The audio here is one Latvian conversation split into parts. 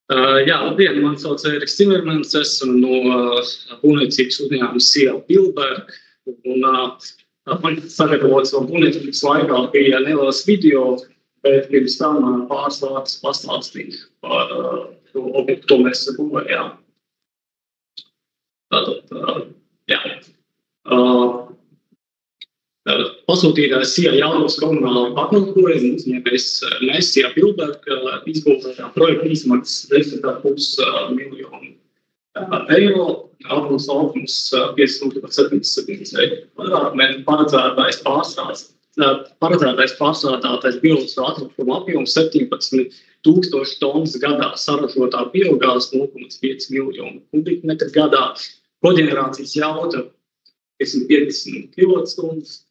Jā, labdien, man sauc Ēriks Cimermans, esmu no būvniecības uzņēmuma SIA Bilberg, un man sagatavots vēl būvniecības laikā bija neliels video, bet pirms tam pāris vārdus pastāstīšu par to objektu, ko mēs būvējām. Tātad, jā. Pasūtītājs SIA Jelgavas komunālā pakalpojuma uzņēmējs mēs SIA Bilberg izbūvējām projektu izmaksas 10,5 miljonu eiro, apmums laukums 5777 kvadrātmetru, paredzētais pārstrādātais bioloģiskā atkrituma apjoms 17,000 tonnas gadā, saražotā biogāzes 0,5 miljonu kubikmetru gadā, koģenerācijas jauda 50 kWh.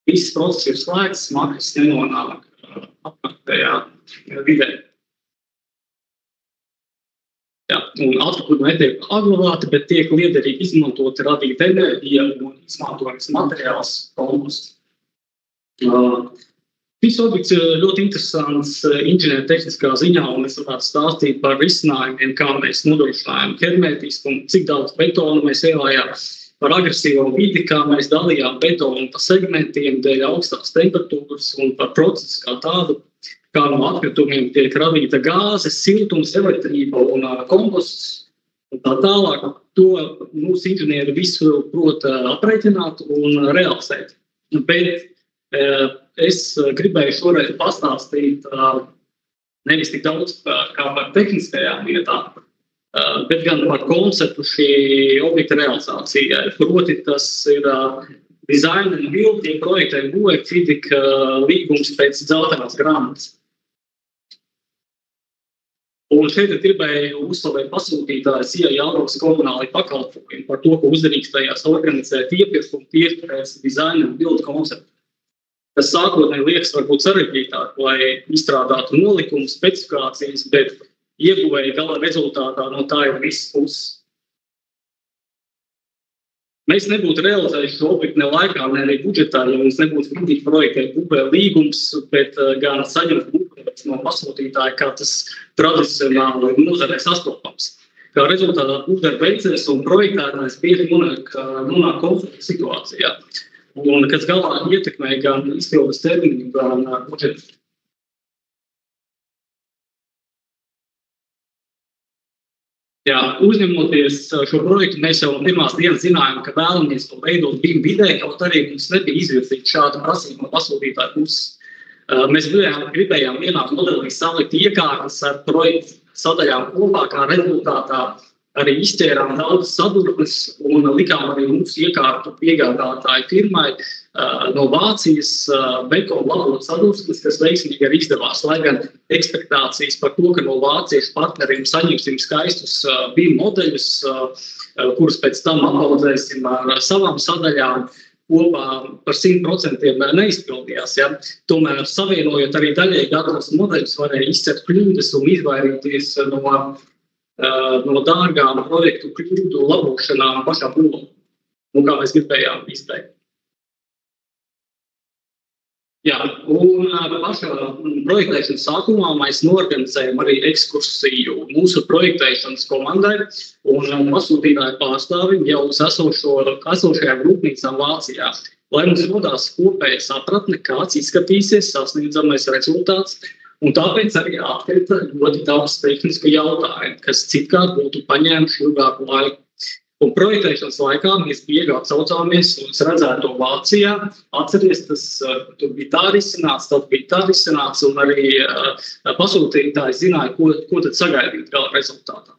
Viss process ir slēgts, smagas nenonāk apkārtējā vidē. Jā, un atkritumi netiek apglabāti, bet tiek liederīgi izmantoti radīt enerģiju un izmantojams materiāls komposts. Šis objekts ir ļoti interesants inženiertehniskā ziņā, un es varētu stāstīt par risinājumiem, kā mēs nodrošinājām hermetiskumu, cik daudz betona mēs ielājām. Par agresīvo vidi, kā mēs dalījām betonu pa segmentiem dēļ augstās temperatūras un par procesu kā tādu, kā no atkritumiem tiek radīta gāze, siltums, elektrība un komposts un tā tālāk. To mūsu inženieri visu prot aprēķināt un realizēt. Bet es gribēju šoreiz pastāstīt nevis tik daudz kā par tehniskajām lietām, bet gan par konceptu šī objekta realizācijai. Proti, tas ir design and build, tie projektē būvē FIDIC līgums pēc dzeltenās grāmatas. Un šeit gribēju uzslavēt pasūtītāju SIA Jelgavas komunālajā pakalpojumā par to, ka uzdrīkstējās organizēt iepirkumu tieši pēc design and build konceptu. Tas sākotnēji liekas varbūt sarežģītāk, lai izstrādātu nolikumu, specifikācijas, bet ieguvēja gala rezultātā no tā ir visas puses. Mēs nebūtu realizējuši šo objektu ne laikā, ne arī budžetā, ja mums nebūtu brīdīgi projektē būvē līgums, bet gan saņemt būvniecības no pasūtītāja, kā tas tradicionāli nozarē sastopams. Kā rezultātā būvdarbi veicies un projektētājs bieži nonāk konflikta situācijā, un kas galā ietekmē gan izpildes termiņu, gan budžetu. Jā, uzņemoties šo projektu, mēs jau no pirmās dienas zinājām, ka vēlamies to veidot BIM vidē, kaut arī mums nebija izvirzīta šāda prasība no pasūtītāja puses. Mēs gribējām vienā modelī salikt iekārtas ar projektu sadaļām kopā, kā rezultātā arī izķērām daudz sadurnes un likām arī mūsu iekārtu piegādātāju firmai no Vācijas Beko labot sadursmes, kas veiksmīgi arī izdevās, lai gan ekspektācijas par to, ka no vāciešu partneriem saņemsim skaistus BIM modeļus, kurus pēc tam apaudzēsim ar savām sadaļām, kopā par 100% neizpildījās. Ja? Tomēr savienojot arī daļēji dažos modeļus, varēja izcert kļūdas un izvairīties no dārgām projektu kļūdu labošanām pašā būvā, un kā mēs gribējām izteikt. Jā, un pašā projektēšanas sākumā mēs norganizējam arī ekskursiju mūsu projektēšanas komandai un pasūtītāju pārstāvim jau uz esošajām rūpnīcām Vācijā, lai mums rodās kopēja sapratne, kāds izskatīsies sasniedzamais rezultāts, un tāpēc arī atkrita ļoti daudz tehnisku jautājumu, kas citkārt būtu paņēmuši ilgāku laiku. Un projektēšanas laikā mēs bieži atsaucāmies un redzētu to Vācijā. Atceries, tas tur bija tā risināts, tad bija tā risināts, un arī pasūtītāji zināja, ko tad sagaidīt gala rezultātā.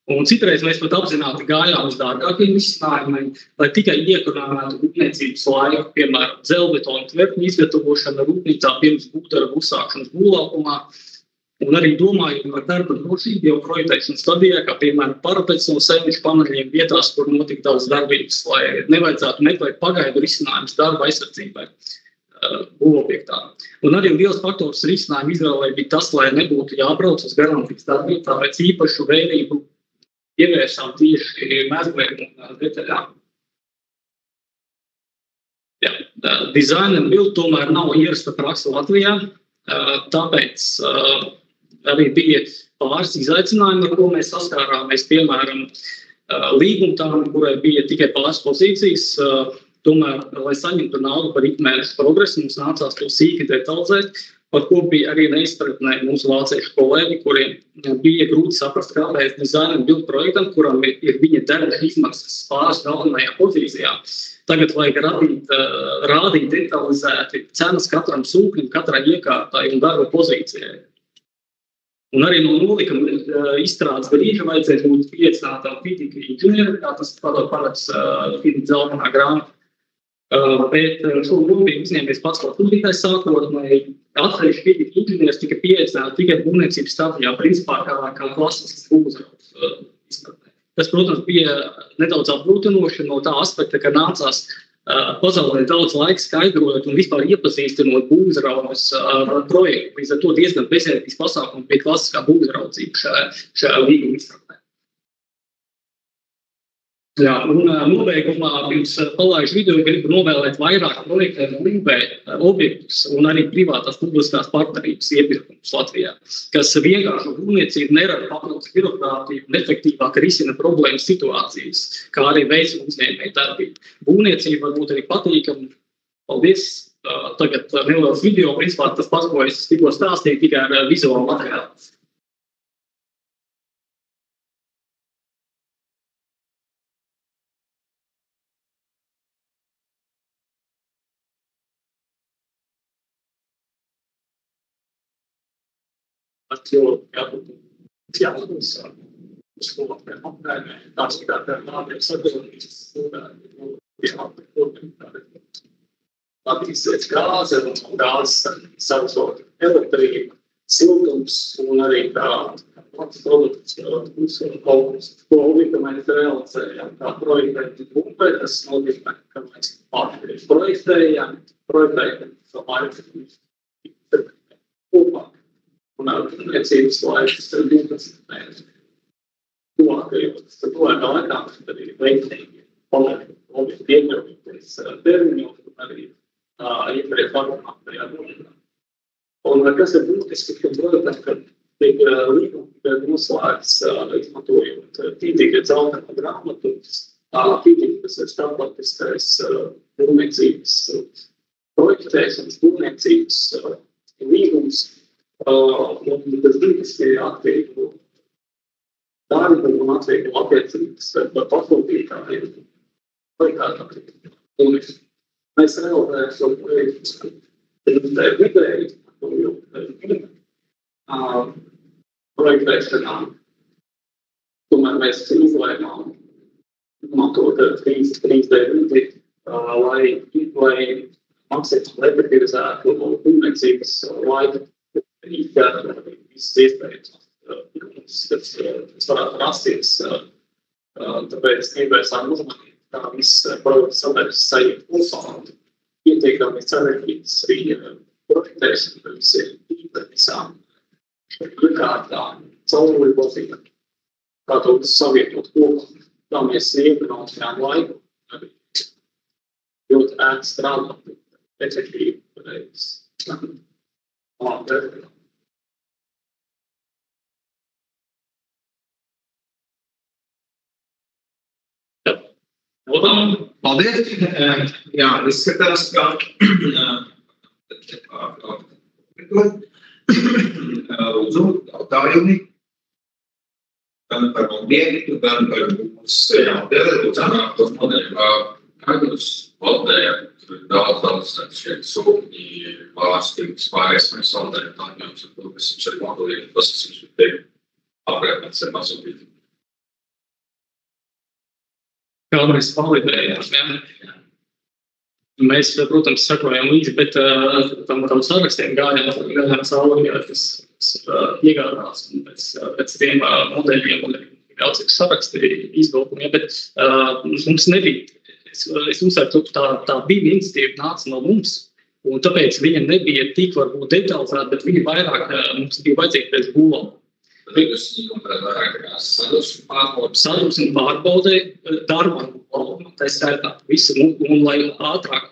Un citreiz mēs pat apzināti gājām uz dārgākiem risinājumiem, lai tikai iekonomētu rūpniecības laiku, piemēram, dzelbetona tvertņu izgatavošana rūpnīcā pirms būvdarbu uzsākšanas būvlaukumā. Un arī domājot par darba drošību jau projektēšanas stadijā, kā piemēram parapets no sevišķu paneļiem vietās, kur notika daudz darbības, lai nevajadzētu meklēt pagaidu risinājumus darba aizsardzībai būvobjektā. Un arī liels faktors risinājumu izvēlē bija tas, lai nebūtu jābrauc uz garantijas darbību, tāpēc īpašu vērību ievērsām tieši mezgliem un detaļām. Jā, design and build tomēr nav ierasta praksa Latvijā. Tāpēc arī bija pāris izaicinājumi, ar ko mēs saskārāmies. Piemēram, līgumtām, kurai bija tikai pāris pozīcijas. Tomēr, lai saņemtu naudu par ikmēneša progresu, mums nācās to sīki detalizēt, par ko bija arī neizpratnē mūsu vāciešu kolēģi, kuriem bija grūti saprast, kāpēc dizaina un bildu projektam, kuram ir viņa devuši izmaksas pāris galvenajām pozīcijām. Tagad vajag rādīt detalizēti cenas katram sūknim, katrai iekārtai un darba pozīcijai. Un arī no nolikuma izstrādes brīža vajadzēja būt pieaicinātam fizika inženieri, kā tas paredz fizika zeltainā grāmata. Bet šo grupību uzņēmies pats kā tūlītēji sākotnēji. Atsevišķi fizika inženieris tika pieaicināti tikai būvniecības stadijā, principā kā klasisks būvniecības izpratnē. Tas, protams, bija nedaudz apgrūtinoši no tā aspekta, ka nācās pazaudēt daudz laika skaidrojot un vispār iepazīstinot būvniecības projektu. Līdz ar to diezgan bezjēdzīgs pasākums bija klasiskā būvniecība šajā līguma izpratnē. Jā, un nobeigumā pirms palaižu video gribu novēlēt vairāk projektiem būvēt objektus un arī privātās publiskās partnerības iepirkumus Latvijā, kas vienkārši būvniecību nerada papildus birokrātiju un efektīvāk risina problēmas situācijas, kā arī veicina uzņēmēju darbību. Būvniecība var būt arī patīkama. Paldies! Tagad neliels video, principā tas pats, ko es tikko stāstīju, tikai ar vizuālu materiālu. Jābūt skolotājiem apmērē, tās kā tādiem sadalītas attīstīts gāze un gāzes saucot elektrība, siltums un arī tāds produkts, ko mēs realizējam kā projektēti būvē, tas nozīmē, ka mēs projektējam kopā. Un būvniecības laiks ir 12 mēneši. Tuvākajā laikā arī veiktīgi objekti iekļauties termiņos un arī iepriek pagamātajā būvībā. Un kas ir būtiski, ka projektam, kad tiek līgumi noslēgts izmantojot tītīga zeltainā grāmatu, tītīga, kas ir starptautiskais būvniecības projektēšanas, būvniecības līgums. Un tas būtiski atvieglo darbu un atvieglo attiecības par pasūtītājiem. Mēs realizējam šo projektu vidēji, projektēšanā. Tomēr mēs izlēmām izmantot 3D vidi, lai maksimāli efektivizētu būvniecības laiku. Visas iespējas, kas varētu rasties, tāpēc gribēsim uzmanīt, kā viss projekts sadarbs sajiet uzsākt. Ieteikami sarežģītas arī projektēšana, kas ir īpa visām iekārtām, cauruļu pozīm, kā to savietot kopā, kā mēs iekonomizējām laiku, ļoti ērti strādāt, efektīvi pareiz. Paldies! Jā, izskatās, ka lūdzu jautājumi gan par objektu, gan par mūsu modeļu. Kā jūs valdējat daudz šeit sūkņi, vārstības, pārējais mēs valdējam tādiem, kas jums arī modelīgi, tas jums ir teikt, aprēķināts ar mazotīt. Kā mēs validējām, mēs, protams, sakojam līdzi, bet tam sarakstiem gājām cauri, kas iegādās pēc tiem modeļiem un daudz saraksti izvilkumiem, bet mums nebija. Es uzsveru, tā bija iniciatīva nāca no mums, un tāpēc viņa nebija tik varbūt detalizēta, bet viņa vairāk mums bija vajadzīga pēc būvām. Jūs vairāk sadusmi pārbaudē darbu, tā skaitā visu, un lai ātrāk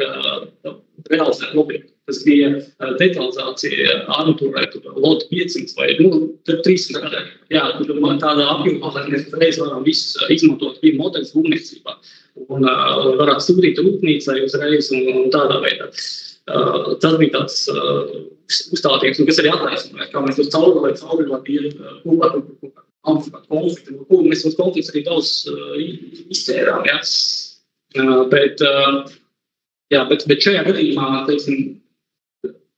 realizētu objektu. Tas bija detalizācija armatūrai, tur lotu 500 vai 300. Jā, tur tādā apjomā, lai mēs reiz varam visus izmantot BIM modeļus būvniecībā. Un varētu sūtīt rūpnīcai uzreiz un tādā veidā. Tas bija tāds uzstādījums, kas arī attaisnoja, kā mēs uz cauri ir konflikti, mēs uz konflikts arī daudz izcērām, jā. Bet šajā gadījumā, teiksim,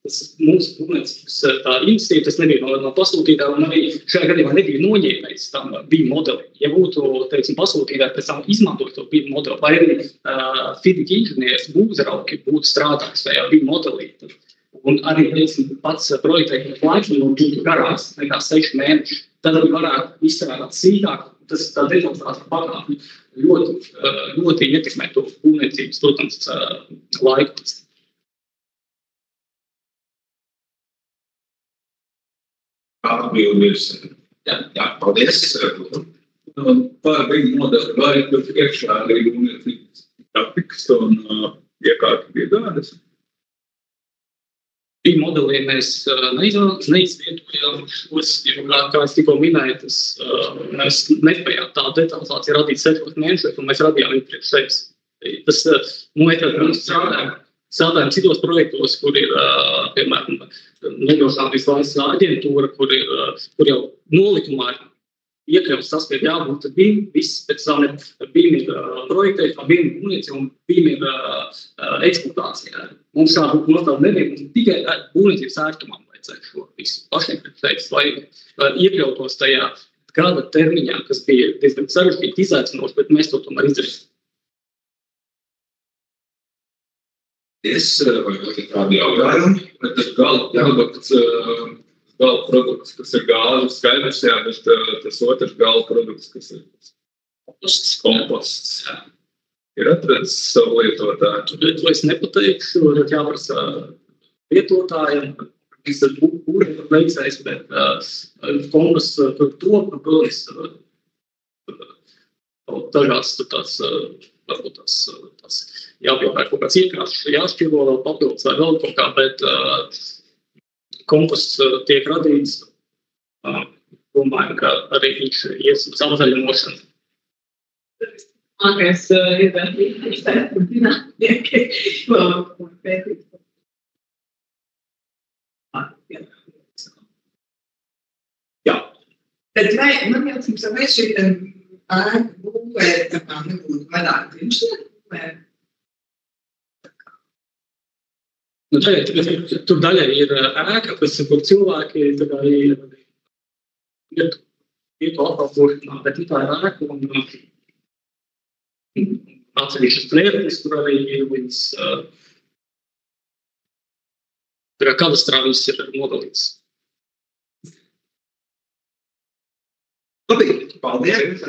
tas mūsu būvniecības tā iniciatīva, tas nebija no pasūtītāja, un arī šajā gadījumā nebija noņēmējis tam BIM modeli. Ja būtu, teiksim, pasūtītāji pēc tam izmantot to BIM modeli, vai arī FIDIC inženieris būvzrauki būtu strādājis tajā BIM modelī. Un arī, teiksim, pats projektēšanas laiks būtu garāks nekā 6 mēneši. Tad arī varētu izstrādāt sīkāk. Tas tā detalizācija pakāpju ļoti ietekmē to būvniecības, protams, laiku. Atbildes. Jā, paldies. Par BIM modeli, vai tur iekšā arī būvniecības grafikas un iekārtu piegādes? BIM modelī mēs neizvietojām šos, kā es tikko minēju, mēs nespējām tādu detalizāciju radīt 7 mēnešos, un mēs radījām iepriekš 6. Tas, mēs strādājam citos projektos, kur ir, piemēram, Nodrošinātības valsts aģentūra, kur jau nolikumā ir iekļauts tas, ka ir jābūt BIM, viss pēc tam BIM ir projektēšana, BIM ir būvniecība un BIM ir eksploatācija. Mums šādu nostādu nebija, mums tikai būvniecības ērtumam vajadzēja šo visu pašiepriekšējus, lai iekļautos tajā gada termiņā, kas bija diezgan sarežģīti izaicinoši, bet mēs to tomēr izdarījām. Vai kādi jautājumi, bet tas gala produkts, kas ir gāzes skaidrs, jā, bet tas otrs gala produkts, kas ir komposts, ir atradzis savu lietotāju. To es nepateikšu, bet jāprasa lietotājiem, kas ir būrēta veicējs, bet komposts tur top, protams, dažās tās, varbūt tās jāpiepēr kaut kāds iekrāsts, jāšķiro vēl papildus vai vēl kaut kā, bet komposts tiek radīts, domāju, ka arī viņš ies uz apzaļumošanu. Mākais ir zinātnieki, pētīt. Jā. Bet vai, man jāsams, vai šī ēka būvē, tā kā nebūtu vairāk pirmšļieku, vai? Tur daļai ir ēka, kur cilvēki ir vietu apkalpošanā, bet tā ir ēka un atsevišķas plētnes, kur arī ir viņas kadastrā viss ir nodalīts. Labi, paldies.